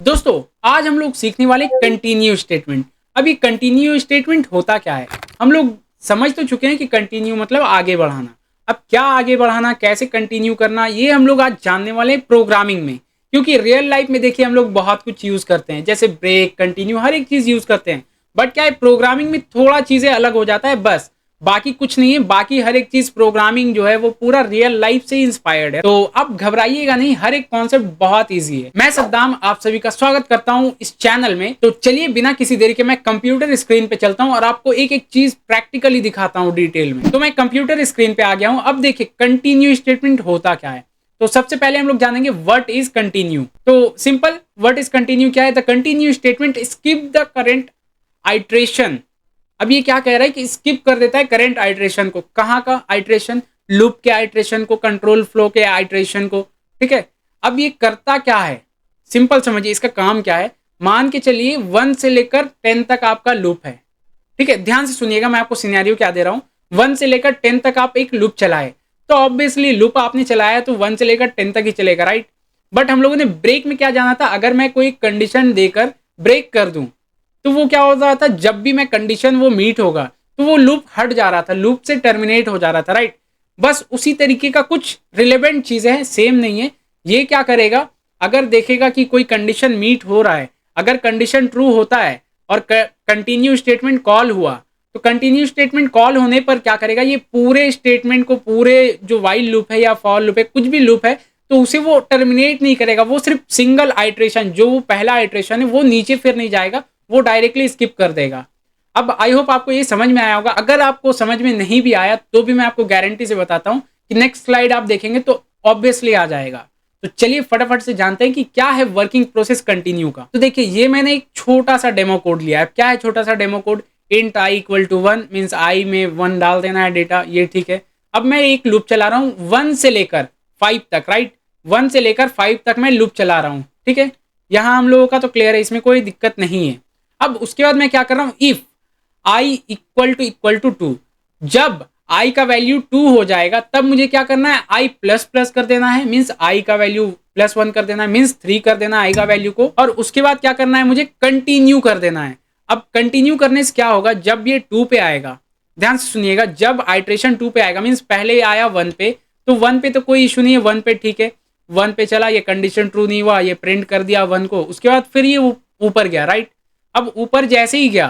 दोस्तों आज हम लोग सीखने वाले कंटिन्यू स्टेटमेंट। अब ये कंटिन्यू स्टेटमेंट होता क्या है, हम लोग समझ तो चुके हैं कि कंटिन्यू मतलब आगे बढ़ाना। अब क्या आगे बढ़ाना, कैसे कंटिन्यू करना, ये हम लोग आज जानने वाले हैं प्रोग्रामिंग में। क्योंकि रियल लाइफ में देखिए हम लोग बहुत कुछ यूज करते हैं, जैसे ब्रेक, कंटिन्यू, हर एक चीज यूज करते हैं। बट क्या है, प्रोग्रामिंग में थोड़ा चीजें अलग हो जाता है, बस बाकी कुछ नहीं है। बाकी हर एक चीज प्रोग्रामिंग जो है वो पूरा रियल लाइफ से इंस्पायर्ड है। तो अब घबराइएगा नहीं, हर एक कॉन्सेप्ट बहुत इजी है। मैं सद्दाम आप सभी का स्वागत करता हूं इस चैनल में। तो चलिए बिना किसी देरी के मैं कंप्यूटर स्क्रीन पे चलता हूं और आपको एक एक चीज प्रैक्टिकली दिखाता हूं डिटेल में। तो मैं कंप्यूटर स्क्रीन पे आ गया हूं। अब देखिए कंटिन्यू स्टेटमेंट होता क्या है। तो सबसे पहले हम लोग जानेंगे व्हाट इज कंटिन्यू। तो सिंपल, व्हाट इज कंटिन्यू क्या है। The continue statement skip the current iteration. अब ये क्या कह रहा है कि स्किप कर देता है करंट आइट्रेशन को। कहाँ का आइट्रेशन, लूप के आइट्रेशन को, कंट्रोल फ्लो के आइट्रेशन को। ठीक है, अब ये करता क्या है, सिंपल समझिए इसका काम क्या है। मान के चलिए 1 से लेकर 10 तक आपका लूप है। ठीक है, ध्यान से सुनिएगा, मैं आपको सिनेरियो क्या दे रहा हूँ। 1 से लेकर 10 तक आप एक लूप चलाए, तो ऑब्वियसली लूप आपने चलाया तो 1 से लेकर 10 तक ही चलेगा, राइट। बट हम लोगों ने ब्रेक में क्या जाना था, अगर मैं कोई कंडीशन देकर ब्रेक कर दूं तो वो क्या हो रहा था, जब भी मैं कंडीशन वो मीट होगा तो वो लूप हट जा रहा था, लूप से टर्मिनेट हो जा रहा था, राइट। बस उसी तरीके का कुछ रिलेवेंट चीजें हैं, सेम नहीं है। ये क्या करेगा, अगर देखेगा कि कोई कंडीशन मीट हो रहा है, अगर कंडीशन ट्रू होता है और कंटिन्यू स्टेटमेंट कॉल हुआ, तो कंटिन्यू स्टेटमेंट कॉल होने पर क्या करेगा, ये पूरे स्टेटमेंट को, पूरे जो वाइल लूप है या फॉर लूप है, कुछ भी लूप है, तो उसे वो टर्मिनेट नहीं करेगा। वो सिर्फ सिंगल आइट्रेशन, जो वो पहला आइट्रेशन है वो नीचे फिर नहीं जाएगा, वो डायरेक्टली स्किप कर देगा। अब आई होप आपको ये समझ में आया होगा। अगर आपको समझ में नहीं भी आया तो भी मैं आपको गारंटी से बताता हूं कि नेक्स्ट स्लाइड आप देखेंगे तो ऑब्वियसली आ जाएगा। तो चलिए फटाफट से जानते हैं कि क्या है वर्किंग प्रोसेस कंटिन्यू का। तो देखिए ये मैंने एक छोटा सा डेमो कोड लिया है। क्या है छोटा सा demo code, int I equal to 1 means I में 1 डाल देना है डेटा, ये ठीक है। अब मैं एक लूप चला रहा हूँ 1 से लेकर 5 तक, राइट। 1 से लेकर 5 तक मैं लूप चला रहा हूँ, ठीक है। यहाँ हम लोगों का तो क्लियर है, इसमें कोई दिक्कत नहीं है। अब उसके बाद मैं क्या कर रहा हूं, इफ आई इक्वल टू 2, जब आई का वैल्यू 2 हो जाएगा तब मुझे क्या करना है, आई प्लस प्लस कर देना है, मीन्स आई का वैल्यू +1 कर देना है, मीन्स 3 कर देना है आई का वैल्यू को। और उसके बाद क्या करना है, मुझे कंटिन्यू कर देना है। अब कंटिन्यू करने से क्या होगा, जब ये 2 पे आएगा, ध्यान से सुनिएगा, जब आइट्रेशन 2 पे आएगा, मीन्स पहले आया 1 पे, तो 1 पे तो कोई इशू नहीं है, 1 पे ठीक है। 1 पे चला, ये कंडीशन ट्रू नहीं हुआ, ये प्रिंट कर दिया 1 को। उसके बाद फिर ये ऊपर गया, राइट। अब ऊपर जैसे ही गया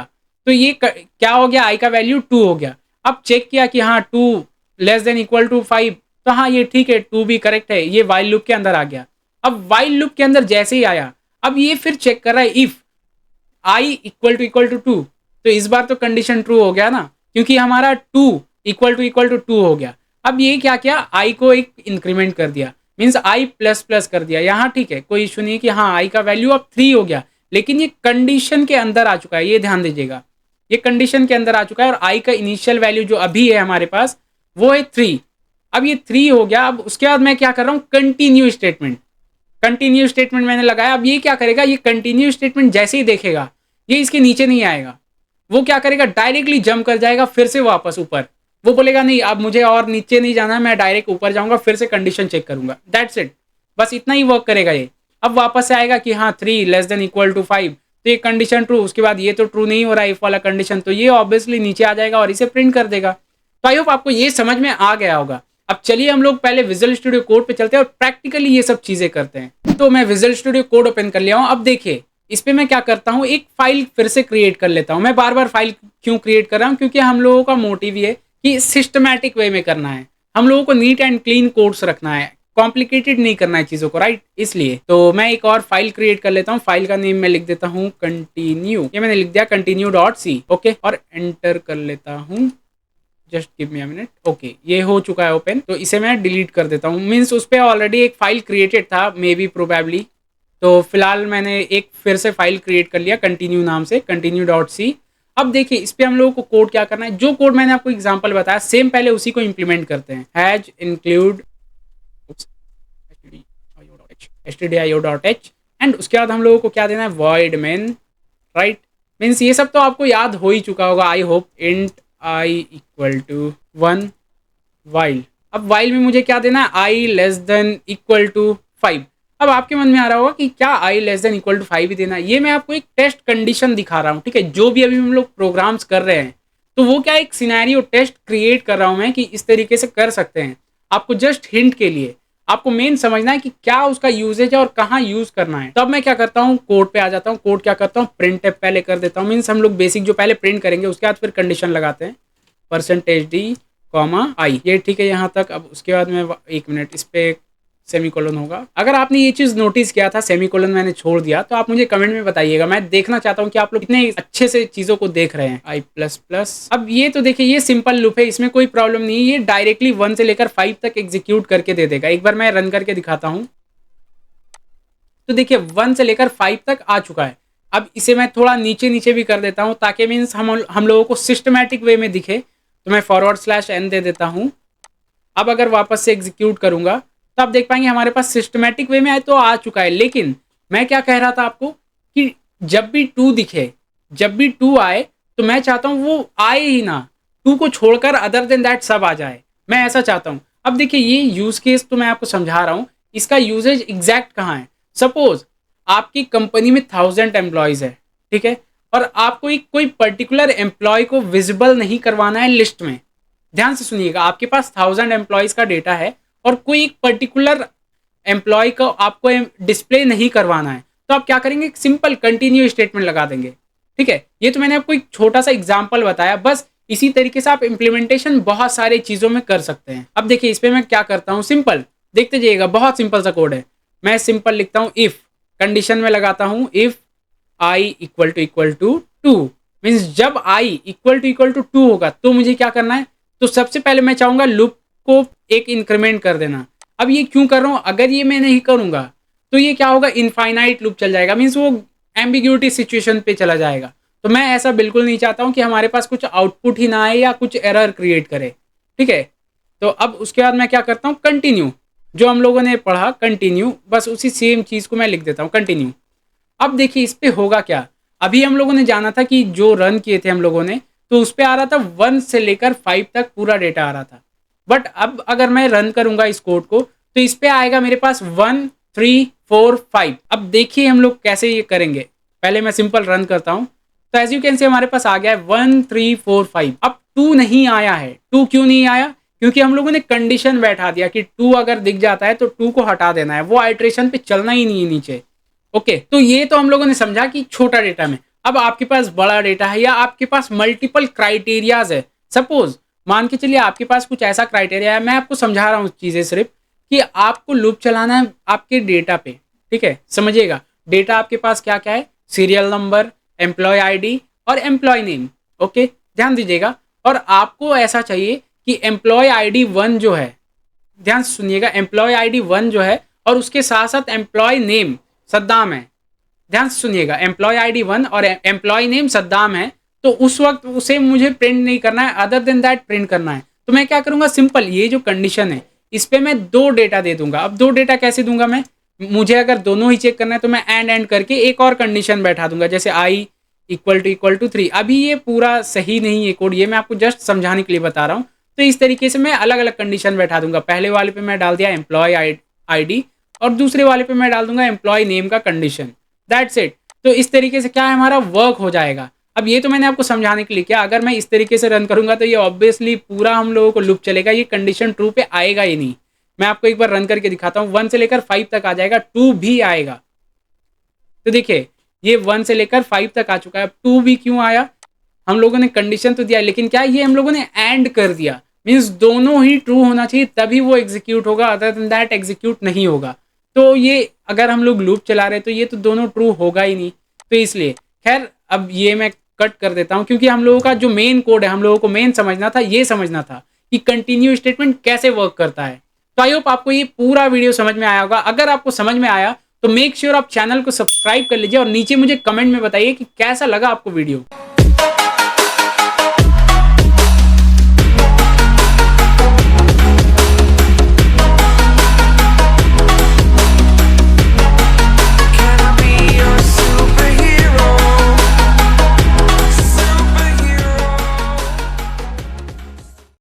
तो ये क्या हो गया, आई का वैल्यू 2 हो गया। अब चेक किया कि हाँ 2 लेस देन इक्वल टू 5, तो हाँ ये ठीक है, 2 भी करेक्ट है, ये वाइल लूप के अंदर आ गया। अब वाइल लूप के अंदर जैसे ही आया, अब ये फिर चेक कर रहा है इफ आई इक्वल टू 2, तो इस बार तो कंडीशन ट्रू हो गया ना, क्योंकि हमारा 2 इक्वल टू 2 हो गया। अब ये क्या किया, आई को एक इंक्रीमेंट कर दिया, मीन्स आई प्लस प्लस कर दिया। यहाँ ठीक है, कोई इशू नहीं कि हाँ आई का वैल्यू अब 3 हो गया, लेकिन ये कंडीशन के अंदर आ चुका है, ये ध्यान दीजिएगा, ये कंडीशन के अंदर आ चुका है। और आई का इनिशियल वैल्यू जो अभी है हमारे पास वो है 3। अब ये 3 हो गया। अब उसके बाद मैं क्या कर रहा हूँ, कंटिन्यू स्टेटमेंट, कंटिन्यू स्टेटमेंट मैंने लगाया। अब ये क्या करेगा, ये कंटिन्यू स्टेटमेंट जैसे ही देखेगा ये इसके नीचे नहीं आएगा, वो क्या करेगा, डायरेक्टली जंप कर जाएगा फिर से वापस ऊपर। वो बोलेगा नहीं अब मुझे और नीचे नहीं जाना, मैं डायरेक्ट ऊपर जाऊंगा, फिर से कंडीशन चेक करूंगा, दैट्स इट। बस इतना ही वर्क करेगा ये। अब वापस से आएगा कि हाँ 3 लेस देन इक्वल टू 5, तो ये कंडीशन ट्रू, उसके बाद ये तो ट्रू नहीं हो रहा है इफ वाला कंडीशन, तो ये ऑब्वियसली नीचे आ जाएगा और इसे प्रिंट कर देगा। तो आई होप आपको ये समझ में आ गया होगा। अब चलिए हम लोग पहले विजुअल स्टूडियो कोड पे चलते हैं और प्रैक्टिकली ये सब चीजें करते हैं। तो मैं विजुअल स्टूडियो कोड ओपन कर लिया हूं। अब देखिए इस पे मैं क्या करता हूं, एक फाइल फिर से क्रिएट कर लेता हूं। मैं बार बार फाइल क्यों क्रिएट कर रहा हूं, क्योंकि हम लोगों का मोटिव ये कि सिस्टमैटिक वे में करना है, हम लोगों को नीट एंड क्लीन कोड्स रखना है, कॉम्प्लिकेटेड नहीं करना है चीजों को, राइट। इसलिए तो मैं एक और फाइल क्रिएट कर लेता हूँ। फाइल का नेम मैं लिख देता हूँ कंटिन्यू, ये मैंने लिख दिया continue.c, ओके, और एंटर कर लेता हूँ। Just give me a minute, okay, ये हो चुका है ओपन। तो इसे मैं डिलीट कर देता हूँ, मीन्स उस पर ऑलरेडी एक फाइल क्रिएटेड था, मे बी प्रोबेबली। तो फिलहाल मैंने एक फिर से फाइल क्रिएट कर लिया कंटिन्यू नाम से, continue.c। अब देखिए इस पे हम लोगों को कोड क्या करना है, जो कोड मैंने आपको एग्जांपल बताया सेम पहले उसी को इंप्लीमेंट करते हैं। हैज इंक्लूड stdio.h, एंड उसके बाद हम लोगों को क्या देना है, void main, राइट। मीन्स ये सब तो आपको याद हो ही चुका होगा I hope. Int I equal to 1 while. अब वाइल में मुझे क्या देना है, I less than equal to 5। अब आपके मन में आ रहा होगा कि क्या आई लेस देन इक्वल टू 5 ही देना है। ये मैं आपको एक टेस्ट कंडीशन दिखा रहा हूँ, ठीक है। जो भी अभी हम लोग प्रोग्राम्स कर रहे हैं तो वो क्या एक सिनेरियो टेस्ट क्रिएट कर रहा हूँ मैं कि इस तरीके से कर सकते हैं। आपको जस्ट हिंट के लिए आपको मेन समझना है कि क्या उसका यूजेज है और कहाँ यूज करना है। तब मैं क्या करता हूँ, कोड पे आ जाता हूँ। कोड क्या करता हूँ, प्रिंट पहले कर देता हूँ। मीन्स हम लोग बेसिक जो पहले प्रिंट करेंगे उसके बाद फिर कंडीशन लगाते हैं, %d कॉमा आई, ये ठीक है यहाँ तक। अब उसके बाद में 1 मिनट इस पे सेमीकोलन होगा। अगर आपने ये चीज नोटिस किया था सेमीकोलन मैंने छोड़ दिया तो आप मुझे कमेंट में बताइएगा। मैं देखना चाहता हूँ कि आप लोग कितने अच्छे से चीजों को देख रहे हैं। आई प्लस प्लस, अब ये तो देखिए ये सिंपल लूप है, इसमें कोई प्रॉब्लम नहीं है। ये डायरेक्टली 1 से लेकर 5 तक एग्जीक्यूट करके दे देगा। एक बार मैं रन करके दिखाता हूँ तो देखिए 1 से लेकर 5 तक आ चुका है। अब इसे मैं थोड़ा नीचे नीचे भी कर देता हूँ ताकि मीन्स हम लोगों को सिस्टमैटिक वे में दिखे। तो मैं /n दे देता हूँ। अब अगर वापस से एग्जीक्यूट करूंगा तो आप देख पाएंगे हमारे पास सिस्टमैटिक वे में आए तो आ चुका है। लेकिन मैं क्या कह रहा था आपको कि जब भी 2 दिखे, जब भी 2 आए तो मैं चाहता हूं वो आए ही ना, 2 को छोड़कर अदर देन दैट सब आ जाए, मैं ऐसा चाहता हूं। अब देखिए ये यूज केस तो मैं आपको समझा रहा हूं, इसका यूजेज एग्जैक्ट कहाँ है। सपोज आपकी कंपनी में 1000 एम्प्लॉयज है, ठीक है, और आपको एक कोई पर्टिकुलर एम्प्लॉय को विजिबल नहीं करवाना है लिस्ट में। ध्यान से सुनिएगा, आपके पास 1000 एम्प्लॉयज का डेटा है और कोई एक पर्टिकुलर एम्प्लॉय को आपको डिस्प्ले नहीं करवाना है, तो आप क्या करेंगे, एक सिंपल कंटिन्यू स्टेटमेंट लगा देंगे, ठीक है। ये तो मैंने आपको एक छोटा सा एग्जांपल बताया, बस इसी तरीके से आप इंप्लीमेंटेशन बहुत सारे चीजों में कर सकते हैं। अब देखिए इस पे मैं क्या करता हूँ, सिंपल देखते जाइएगा, बहुत सिंपल सा कोड है। मैं सिंपल लिखता हूँ इफ, कंडीशन में लगाता हूँ if I equal to 2, means जब आई इक्वल टू 2 होगा तो मुझे क्या करना है। तो सबसे पहले मैं चाहूंगा लूप को एक इंक्रीमेंट कर देना। अब ये क्यों कर रहा हूं, अगर ये मैं नहीं करूंगा तो ये क्या होगा, इनफाइनाइट लूप चल जाएगा, मीन्स वो एम्बिग्यूटी सिचुएशन पे चला जाएगा। तो मैं ऐसा बिल्कुल नहीं चाहता हूं कि हमारे पास कुछ आउटपुट ही ना आए या कुछ एरर क्रिएट करे, ठीक है। तो अब उसके बाद मैं क्या करता हूँ, कंटिन्यू, जो हम लोगों ने पढ़ा कंटिन्यू, बस उसी सेम चीज को मैं लिख देता हूँ कंटिन्यू। अब देखिए इस पे होगा क्या, अभी हम लोगों ने जाना था कि जो रन किए थे हम लोगों ने तो उस पे आ रहा था 1 से लेकर 5 तक पूरा डेटा आ रहा था। बट अब अगर मैं रन करूंगा इस कोड को तो इस पे आएगा मेरे पास 1 3 4 5। अब देखिए हम लोग कैसे ये करेंगे, पहले मैं सिंपल रन करता हूं तो एज यू कैन से हमारे पास आ गया है 1 3 4 5। अब 2 नहीं आया है, 2 क्यों नहीं आया, क्योंकि हम लोगों ने कंडीशन बैठा दिया कि 2 अगर दिख जाता है तो 2 को हटा देना है, वो आइट्रेशन पे चलना ही नहीं है नीचे। ओके, तो ये तो हम लोगों ने समझा कि छोटा डेटा में। अब आपके पास बड़ा डेटा है या आपके पास मल्टीपल क्राइटेरियाज है। सपोज मान के चलिए आपके पास कुछ ऐसा क्राइटेरिया है, मैं आपको समझा रहा हूँ चीजें सिर्फ, कि आपको लूप चलाना है आपके डेटा पे, ठीक है। समझिएगा डेटा आपके पास क्या क्या है, सीरियल नंबर, एम्प्लॉय आईडी और एम्प्लॉय नेम। ओके, ध्यान दीजिएगा, और आपको ऐसा चाहिए कि एम्प्लॉय आईडी 1 जो है, ध्यान से सुनिएगा, एम्प्लॉय आईडी 1 जो है और उसके साथ साथ एम्प्लॉय नेम सद्दाम है। ध्यान से सुनिएगा, एम्प्लॉय आईडी 1 और एम्प्लॉय नेम सद्दाम है, तो उस वक्त उसे मुझे प्रिंट नहीं करना है, अदर देन दैट प्रिंट करना है। तो मैं क्या करूंगा, सिंपल ये जो कंडीशन है इस पे मैं 2 डेटा दे दूंगा। अब 2 डेटा कैसे दूंगा मैं, मुझे अगर दोनों ही चेक करना है तो मैं एंड करके एक और कंडीशन बैठा दूंगा, जैसे आई इक्वल टू 3। अभी ये पूरा सही नहीं है कोड, ये मैं आपको जस्ट समझाने के लिए बता रहा हूँ। तो इस तरीके से मैं अलग अलग कंडीशन बैठा दूंगा, पहले वाले पे मैं डाल दिया एम्प्लॉय आईडी और दूसरे वाले पे मैं डाल दूंगा एम्प्लॉय नेम का कंडीशन, दैट्स इट। तो इस तरीके से क्या है, हमारा वर्क हो जाएगा। अब ये तो मैंने आपको समझाने के लिए किया, अगर मैं इस तरीके से रन करूंगा तो ये ऑब्वियसली पूरा हम लोगों को लूप चलेगा, ये कंडीशन ट्रू पे आएगा ही नहीं। मैं आपको एक बार रन करके दिखाता हूँ, 1 से लेकर 5 तक आ जाएगा, 2 भी आएगा। तो देखिए ये 1 से लेकर 5 तक आ चुका है, अब 2 भी क्यों आया, हम लोगों ने कंडीशन तो दिया लेकिन क्या ये हम लोगों ने एंड कर दिया, मीन्स दोनों ही ट्रू होना चाहिए तभी वो एग्जीक्यूट होगा, अदर देन दैट एग्जीक्यूट नहीं होगा। तो ये अगर हम लोग लूप चला रहे तो ये तो दोनों ट्रू होगा ही नहीं, तो इसलिए खैर अब ये मैं कट कर देता हूं, क्योंकि हम लोगों का जो मेन कोड है हम लोगों को मेन समझना था, ये समझना था कि कंटिन्यू स्टेटमेंट कैसे वर्क करता है। तो आई होप आपको ये पूरा वीडियो समझ में आया होगा। अगर आपको समझ में आया तो मेक श्योर आप चैनल को सब्सक्राइब कर लीजिए और नीचे मुझे कमेंट में बताइए कि कैसा लगा आपको वीडियो।